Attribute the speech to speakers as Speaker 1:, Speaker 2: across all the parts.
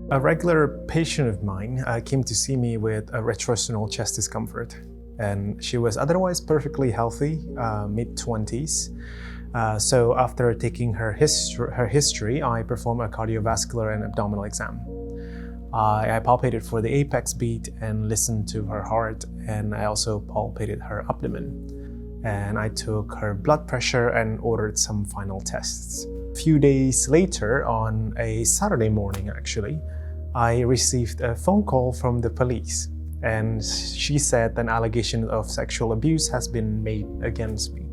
Speaker 1: A regular patient of mine came to see me with a retrosternal chest discomfort, and she was otherwise perfectly healthy, mid-20s. So after taking her history, I performed a cardiovascular and abdominal exam. I palpated for the apex beat and listened to her heart, and I also palpated her abdomen. And I took her blood pressure and ordered some final tests. A few days later, on a Saturday morning actually, I received a phone call from the police, and she said an allegation of sexual abuse has been made against me.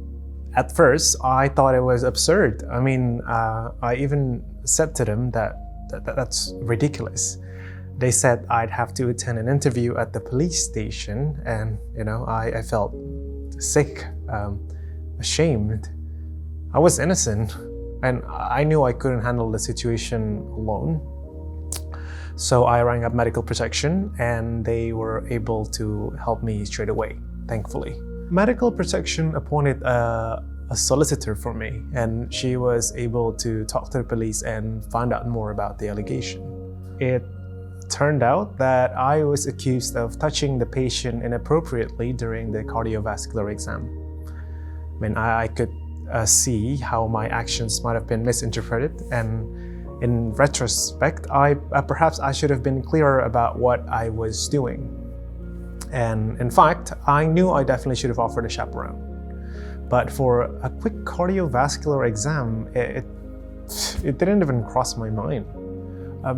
Speaker 1: At first, I thought it was absurd. I even said to them that's ridiculous. They said I'd have to attend an interview at the police station, and I felt sick, ashamed. I was innocent, and I knew I couldn't handle the situation alone. So I rang up medical protection, and they were able to help me straight away, thankfully. Medical protection appointed a solicitor for me, and she was able to talk to the police and find out more about the allegation. It turned out that I was accused of touching the patient inappropriately during the cardiovascular exam. I could see how my actions might have been misinterpreted, and in retrospect, perhaps I should have been clearer about what I was doing. And in fact, I knew I definitely should have offered a chaperone. But for a quick cardiovascular exam, it didn't even cross my mind.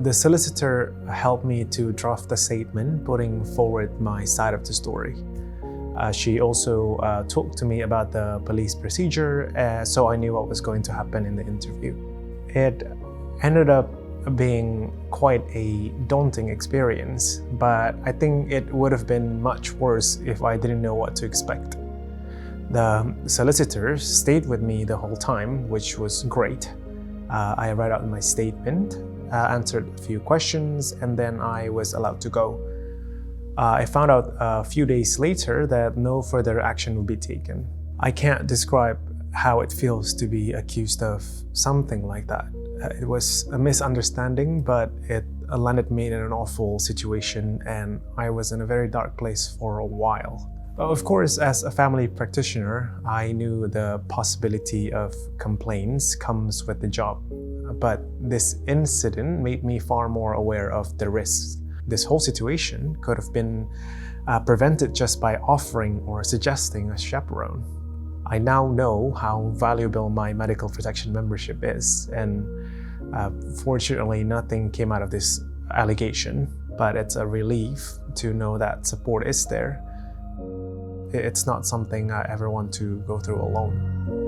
Speaker 1: The solicitor helped me to draft a statement putting forward my side of the story. She also talked to me about the police procedure, so I knew what was going to happen in the interview. It ended up being quite a daunting experience, but I think it would have been much worse if I didn't know what to expect. The solicitor stayed with me the whole time, which was great. I read out my statement, answered a few questions, and then I was allowed to go. I found out a few days later that no further action would be taken. I can't describe how it feels to be accused of something like that. It was a misunderstanding, but it landed me in an awful situation, and I was in a very dark place for a while. Of course, as a family practitioner, I knew the possibility of complaints comes with the job. But this incident made me far more aware of the risks. This whole situation could have been prevented just by offering or suggesting a chaperone. I now know how valuable my medical protection membership is, and fortunately nothing came out of this allegation, but it's a relief to know that support is there. It's not something I ever want to go through alone.